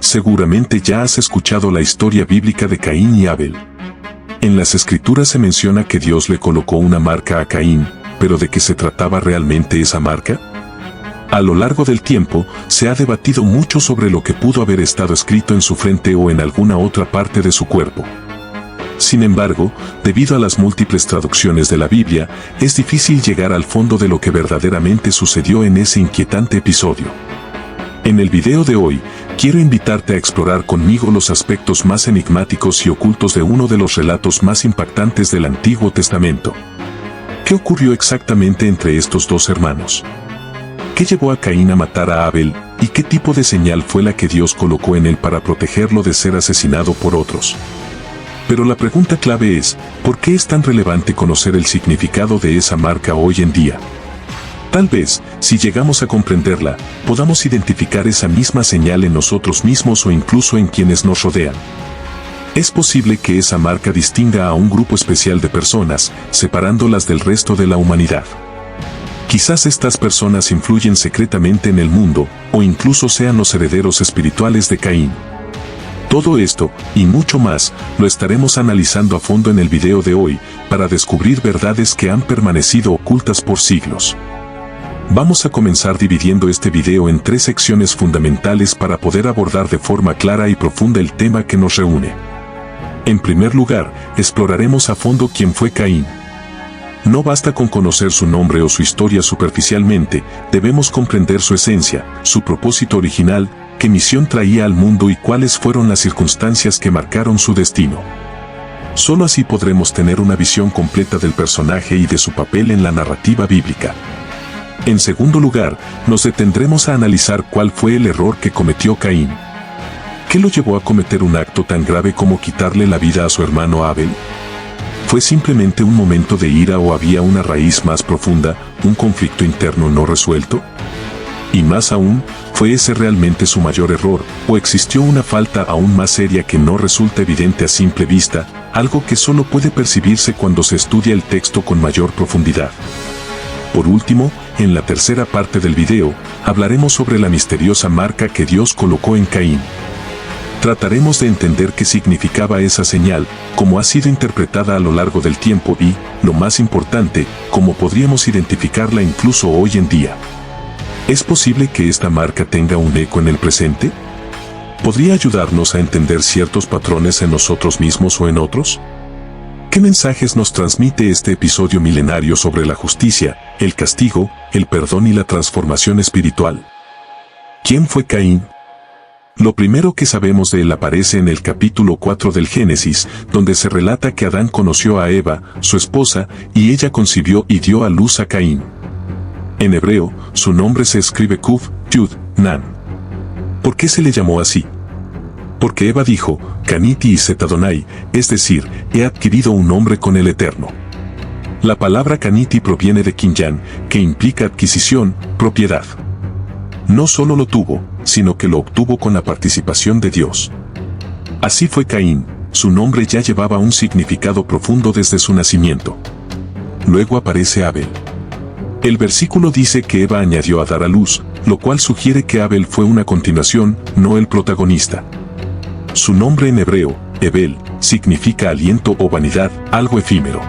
Seguramente ya has escuchado la historia bíblica de Caín y Abel. En las Escrituras se menciona que Dios le colocó una marca a Caín, pero ¿de qué se trataba realmente esa marca? A lo largo del tiempo, se ha debatido mucho sobre lo que pudo haber estado escrito en su frente o en alguna otra parte de su cuerpo. Sin embargo, debido a las múltiples traducciones de la Biblia, es difícil llegar al fondo de lo que verdaderamente sucedió en ese inquietante episodio. En el video de hoy, quiero invitarte a explorar conmigo los aspectos más enigmáticos y ocultos de uno de los relatos más impactantes del Antiguo Testamento. ¿Qué ocurrió exactamente entre estos dos hermanos? ¿Qué llevó a Caín a matar a Abel, y qué tipo de señal fue la que Dios colocó en él para protegerlo de ser asesinado por otros? Pero la pregunta clave es, ¿por qué es tan relevante conocer el significado de esa marca hoy en día? Tal vez, si llegamos a comprenderla, podamos identificar esa misma señal en nosotros mismos o incluso en quienes nos rodean. Es posible que esa marca distinga a un grupo especial de personas, separándolas del resto de la humanidad. Quizás estas personas influyen secretamente en el mundo, o incluso sean los herederos espirituales de Caín. Todo esto, y mucho más, lo estaremos analizando a fondo en el video de hoy, para descubrir verdades que han permanecido ocultas por siglos. Vamos a comenzar dividiendo este video en 3 secciones fundamentales para poder abordar de forma clara y profunda el tema que nos reúne. En primer lugar, exploraremos a fondo quién fue Caín. No basta con conocer su nombre o su historia superficialmente, debemos comprender su esencia, su propósito original, qué misión traía al mundo y cuáles fueron las circunstancias que marcaron su destino. Solo así podremos tener una visión completa del personaje y de su papel en la narrativa bíblica. En segundo lugar, nos detendremos a analizar cuál fue el error que cometió Caín. ¿Qué lo llevó a cometer un acto tan grave como quitarle la vida a su hermano Abel? ¿Fue simplemente un momento de ira o había una raíz más profunda, un conflicto interno no resuelto? Y más aún, ¿fue ese realmente su mayor error, o existió una falta aún más seria que no resulta evidente a simple vista, algo que solo puede percibirse cuando se estudia el texto con mayor profundidad? Por último, en la tercera parte del video, hablaremos sobre la misteriosa marca que Dios colocó en Caín. Trataremos de entender qué significaba esa señal, cómo ha sido interpretada a lo largo del tiempo y, lo más importante, cómo podríamos identificarla incluso hoy en día. ¿Es posible que esta marca tenga un eco en el presente? ¿Podría ayudarnos a entender ciertos patrones en nosotros mismos o en otros? ¿Qué mensajes nos transmite este episodio milenario sobre la justicia, el castigo, el perdón y la transformación espiritual? ¿Quién fue Caín? Lo primero que sabemos de él aparece en el capítulo 4 del Génesis, donde se relata que Adán conoció a Eva, su esposa, y ella concibió y dio a luz a Caín. En hebreo, su nombre se escribe Kuf, Yud, Nan. ¿Por qué se le llamó así? Porque Eva dijo, Caniti y Setadonai, es decir, he adquirido un nombre con el Eterno. La palabra Caniti proviene de Kinyan, que implica adquisición, propiedad. No solo lo tuvo, sino que lo obtuvo con la participación de Dios. Así fue Caín, su nombre ya llevaba un significado profundo desde su nacimiento. Luego aparece Abel. El versículo dice que Eva añadió a dar a luz, lo cual sugiere que Abel fue una continuación, no el protagonista. Su nombre en hebreo, Ebel, significa aliento o vanidad, algo efímero.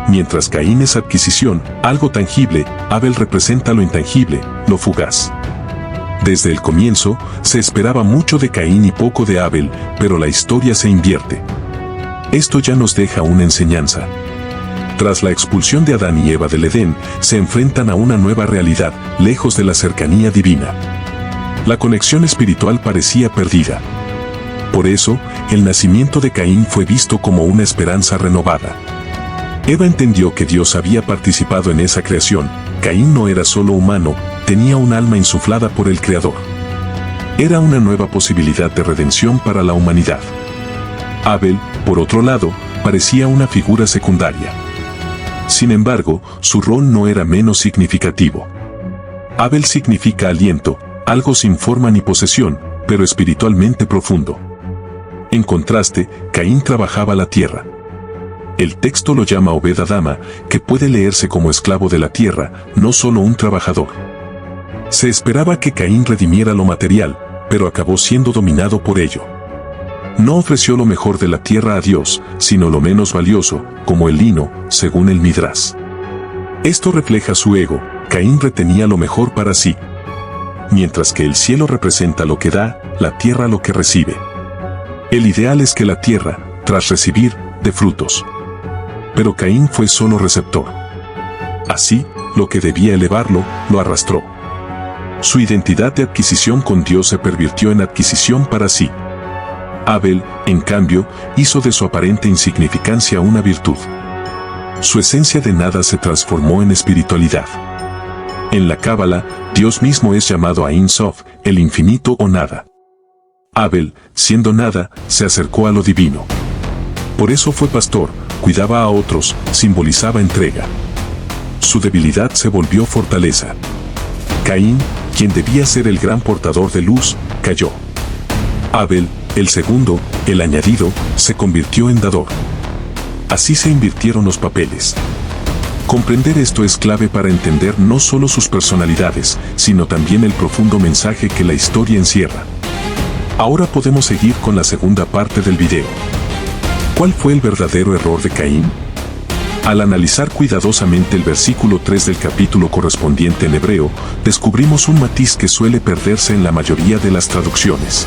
Mientras Caín es adquisición, algo tangible, Abel representa lo intangible, lo fugaz. Desde el comienzo, se esperaba mucho de Caín y poco de Abel, pero la historia se invierte. Esto ya nos deja una enseñanza. Tras la expulsión de Adán y Eva del Edén, se enfrentan a una nueva realidad, lejos de la cercanía divina. La conexión espiritual parecía perdida. Por eso, el nacimiento de Caín fue visto como una esperanza renovada. Eva entendió que Dios había participado en esa creación. Caín no era solo humano, tenía un alma insuflada por el Creador. Era una nueva posibilidad de redención para la humanidad. Abel, por otro lado, parecía una figura secundaria. Sin embargo, su rol no era menos significativo. Abel significa aliento, algo sin forma ni posesión, pero espiritualmente profundo. En contraste, Caín trabajaba la tierra. El texto lo llama Obed Adama, que puede leerse como esclavo de la tierra, no solo un trabajador. Se esperaba que Caín redimiera lo material, pero acabó siendo dominado por ello. No ofreció lo mejor de la tierra a Dios, sino lo menos valioso, como el lino, según el Midrash. Esto refleja su ego. Caín retenía lo mejor para sí. Mientras que el cielo representa lo que da, la tierra lo que recibe. El ideal es que la tierra, tras recibir, dé frutos. Pero Caín fue solo receptor. Así, lo que debía elevarlo, lo arrastró. Su identidad de adquisición con Dios se pervirtió en adquisición para sí. Abel, en cambio, hizo de su aparente insignificancia una virtud. Su esencia de nada se transformó en espiritualidad. En la Cábala, Dios mismo es llamado Ein Sof, el infinito o nada. Abel, siendo nada, se acercó a lo divino. Por eso fue pastor, cuidaba a otros, simbolizaba entrega. Su debilidad se volvió fortaleza. Caín, quien debía ser el gran portador de luz, cayó. Abel, el segundo, el añadido, se convirtió en dador. Así se invirtieron los papeles. Comprender esto es clave para entender no solo sus personalidades, sino también el profundo mensaje que la historia encierra. Ahora podemos seguir con la segunda parte del video. ¿Cuál fue el verdadero error de Caín? Al analizar cuidadosamente el versículo 3 del capítulo correspondiente en hebreo, descubrimos un matiz que suele perderse en la mayoría de las traducciones.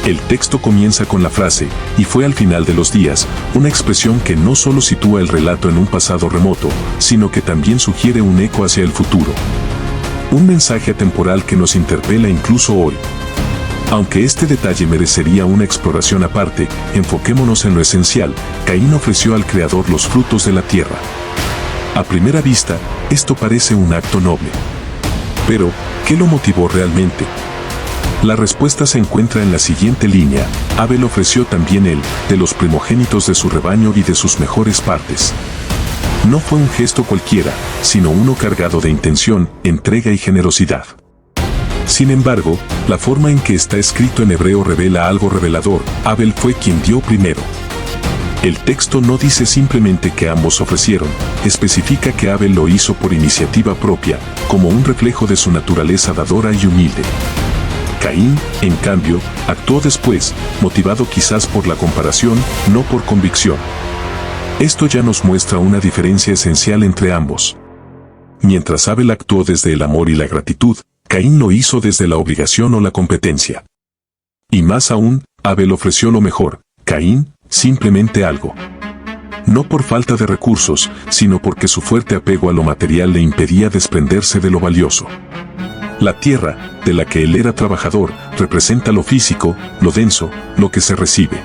El texto comienza con la frase, y fue al final de los días, una expresión que no solo sitúa el relato en un pasado remoto, sino que también sugiere un eco hacia el futuro. Un mensaje atemporal que nos interpela incluso hoy. Aunque este detalle merecería una exploración aparte, enfoquémonos en lo esencial. Caín ofreció al Creador los frutos de la tierra. A primera vista, esto parece un acto noble. Pero, ¿qué lo motivó realmente? La respuesta se encuentra en la siguiente línea. Abel ofreció también él, de los primogénitos de su rebaño y de sus mejores partes. No fue un gesto cualquiera, sino uno cargado de intención, entrega y generosidad. Sin embargo, la forma en que está escrito en hebreo revela algo revelador. Abel fue quien dio primero. El texto no dice simplemente que ambos ofrecieron, especifica que Abel lo hizo por iniciativa propia, como un reflejo de su naturaleza dadora y humilde. Caín, en cambio, actuó después, motivado quizás por la comparación, no por convicción. Esto ya nos muestra una diferencia esencial entre ambos. Mientras Abel actuó desde el amor y la gratitud, Caín lo hizo desde la obligación o la competencia. Y más aún, Abel ofreció lo mejor, Caín, simplemente algo. No por falta de recursos, sino porque su fuerte apego a lo material le impedía desprenderse de lo valioso. La tierra, de la que él era trabajador, representa lo físico, lo denso, lo que se recibe.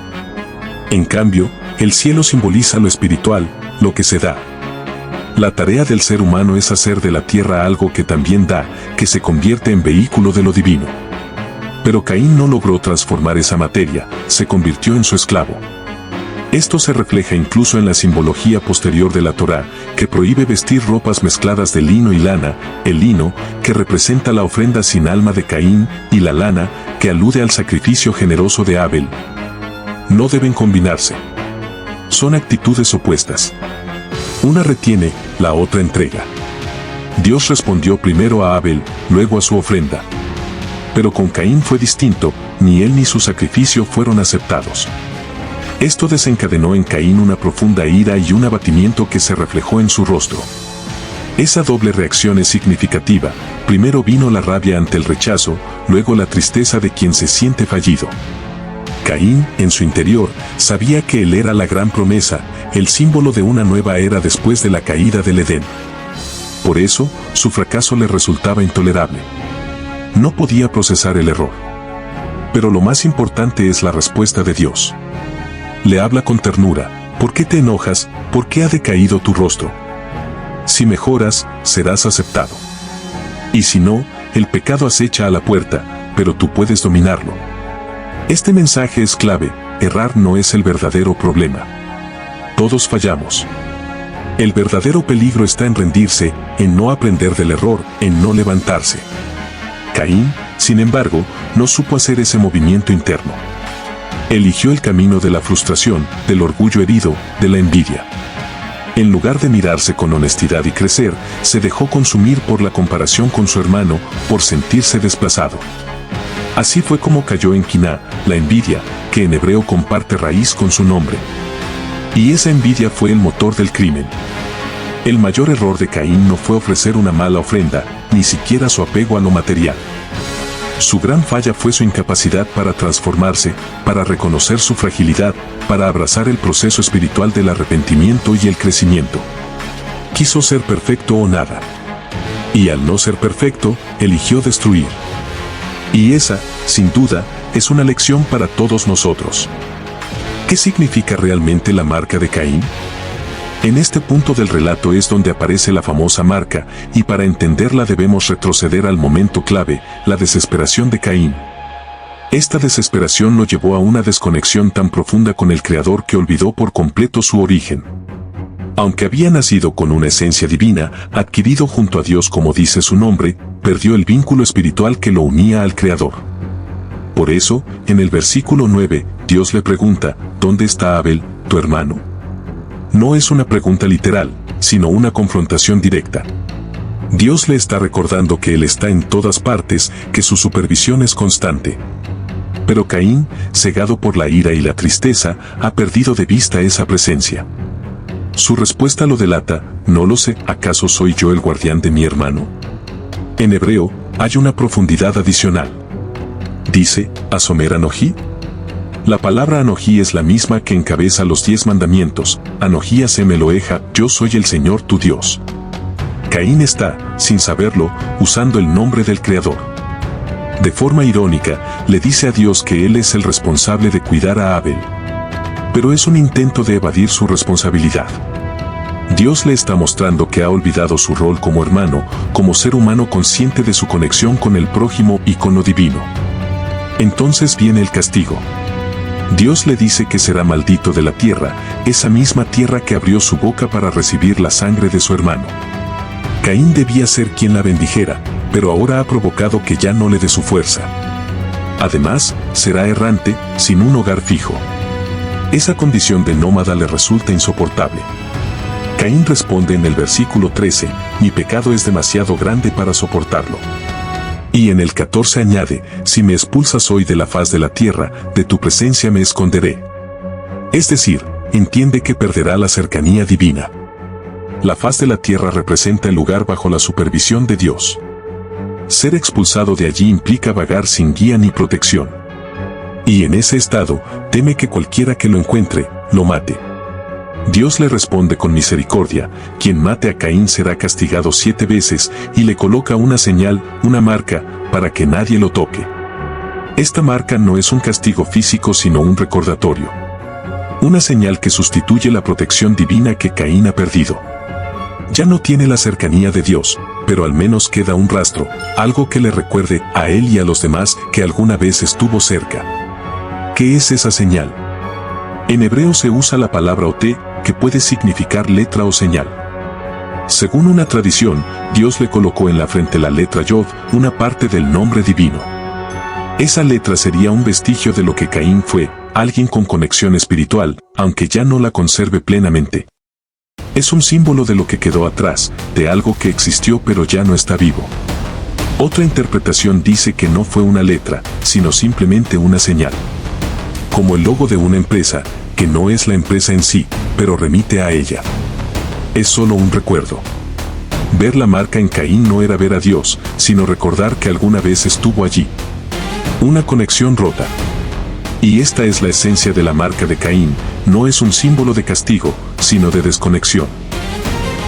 En cambio, el cielo simboliza lo espiritual, lo que se da. La tarea del ser humano es hacer de la tierra algo que también da, que se convierte en vehículo de lo divino. Pero Caín no logró transformar esa materia, se convirtió en su esclavo. Esto se refleja incluso en la simbología posterior de la Torá, que prohíbe vestir ropas mezcladas de lino y lana, el lino, que representa la ofrenda sin alma de Caín, y la lana, que alude al sacrificio generoso de Abel. No deben combinarse. Son actitudes opuestas. Una retiene, la otra entrega. Dios respondió primero a Abel, luego a su ofrenda. Pero con Caín fue distinto, ni él ni su sacrificio fueron aceptados. Esto desencadenó en Caín una profunda ira y un abatimiento que se reflejó en su rostro. Esa doble reacción es significativa. Primero vino la rabia ante el rechazo, luego la tristeza de quien se siente fallido. Caín, en su interior, sabía que él era la gran promesa, el símbolo de una nueva era después de la caída del Edén. Por eso, su fracaso le resultaba intolerable. No podía procesar el error. Pero lo más importante es la respuesta de Dios. Le habla con ternura. ¿Por qué te enojas? ¿Por qué ha decaído tu rostro? Si mejoras, serás aceptado. Y si no, el pecado acecha a la puerta, pero tú puedes dominarlo. Este mensaje es clave. Errar no es el verdadero problema. Todos fallamos. El verdadero peligro está en rendirse, en no aprender del error, en no levantarse. Caín, sin embargo, no supo hacer ese movimiento interno. Eligió el camino de la frustración, del orgullo herido, de la envidia. En lugar de mirarse con honestidad y crecer, se dejó consumir por la comparación con su hermano, por sentirse desplazado. Así fue como cayó en Quiná, la envidia, que en hebreo comparte raíz con su nombre. Y esa envidia fue el motor del crimen. El mayor error de Caín no fue ofrecer una mala ofrenda, ni siquiera su apego a lo material. Su gran falla fue su incapacidad para transformarse, para reconocer su fragilidad, para abrazar el proceso espiritual del arrepentimiento y el crecimiento. Quiso ser perfecto o nada. Y al no ser perfecto, eligió destruir. Y esa, sin duda, es una lección para todos nosotros. ¿Qué significa realmente la marca de Caín? En este punto del relato es donde aparece la famosa marca, y para entenderla debemos retroceder al momento clave, la desesperación de Caín. Esta desesperación lo llevó a una desconexión tan profunda con el Creador que olvidó por completo su origen. Aunque había nacido con una esencia divina, adquirido junto a Dios como dice su nombre, perdió el vínculo espiritual que lo unía al Creador. Por eso, en el versículo 9, Dios le pregunta, ¿dónde está Abel, tu hermano? No es una pregunta literal, sino una confrontación directa. Dios le está recordando que Él está en todas partes, que su supervisión es constante. Pero Caín, cegado por la ira y la tristeza, ha perdido de vista esa presencia. Su respuesta lo delata, no lo sé, ¿acaso soy yo el guardián de mi hermano? En hebreo, hay una profundidad adicional. Dice, Asomer Anojí. La palabra Anojí es la misma que encabeza los 10 mandamientos, Anojí Hashem Eloheja, yo soy el Señor tu Dios. Caín está, sin saberlo, usando el nombre del Creador. De forma irónica, le dice a Dios que Él es el responsable de cuidar a Abel. Pero es un intento de evadir su responsabilidad. Dios le está mostrando que ha olvidado su rol como hermano, como ser humano consciente de su conexión con el prójimo y con lo divino. Entonces viene el castigo. Dios le dice que será maldito de la tierra, esa misma tierra que abrió su boca para recibir la sangre de su hermano. Caín debía ser quien la bendijera, pero ahora ha provocado que ya no le dé su fuerza. Además, será errante, sin un hogar fijo. Esa condición de nómada le resulta insoportable. Caín responde en el versículo 13, mi pecado es demasiado grande para soportarlo. Y en el 14 añade, si me expulsas hoy de la faz de la tierra, de tu presencia me esconderé. Es decir, entiende que perderá la cercanía divina. La faz de la tierra representa el lugar bajo la supervisión de Dios. Ser expulsado de allí implica vagar sin guía ni protección. Y en ese estado, teme que cualquiera que lo encuentre, lo mate. Dios le responde con misericordia, quien mate a Caín será castigado 7 veces, y le coloca una señal, una marca, para que nadie lo toque. Esta marca no es un castigo físico sino un recordatorio. Una señal que sustituye la protección divina que Caín ha perdido. Ya no tiene la cercanía de Dios, pero al menos queda un rastro, algo que le recuerde a él y a los demás que alguna vez estuvo cerca. ¿Qué es esa señal? En hebreo se usa la palabra oté, que puede significar letra o señal. Según una tradición, Dios le colocó en la frente la letra Yod, una parte del nombre divino. Esa letra sería un vestigio de lo que Caín fue, alguien con conexión espiritual, aunque ya no la conserve plenamente. Es un símbolo de lo que quedó atrás, de algo que existió pero ya no está vivo. Otra interpretación dice que no fue una letra, sino simplemente una señal. Como el logo de una empresa, que no es la empresa en sí, pero remite a ella. Es solo un recuerdo. Ver la marca en Caín no era ver a Dios, sino recordar que alguna vez estuvo allí. Una conexión rota. Y esta es la esencia de la marca de Caín, no es un símbolo de castigo, sino de desconexión.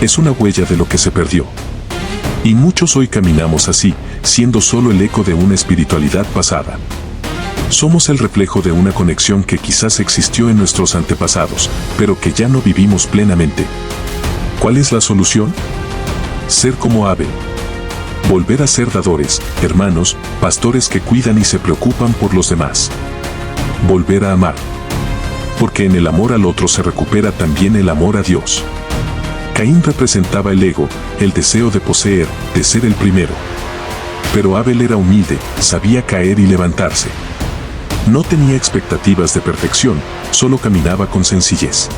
Es una huella de lo que se perdió. Y muchos hoy caminamos así, siendo solo el eco de una espiritualidad pasada. Somos el reflejo de una conexión que quizás existió en nuestros antepasados, pero que ya no vivimos plenamente. ¿Cuál es la solución? Ser como Abel. Volver a ser dadores, hermanos, pastores que cuidan y se preocupan por los demás. Volver a amar. Porque en el amor al otro se recupera también el amor a Dios. Caín representaba el ego, el deseo de poseer, de ser el primero. Pero Abel era humilde, sabía caer y levantarse. No tenía expectativas de perfección, solo caminaba con sencillez.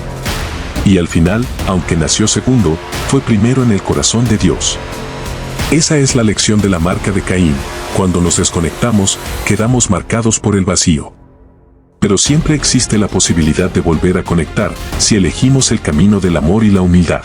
Y al final, aunque nació segundo, fue primero en el corazón de Dios. Esa es la lección de la marca de Caín. Cuando nos desconectamos, quedamos marcados por el vacío. Pero siempre existe la posibilidad de volver a conectar, si elegimos el camino del amor y la humildad.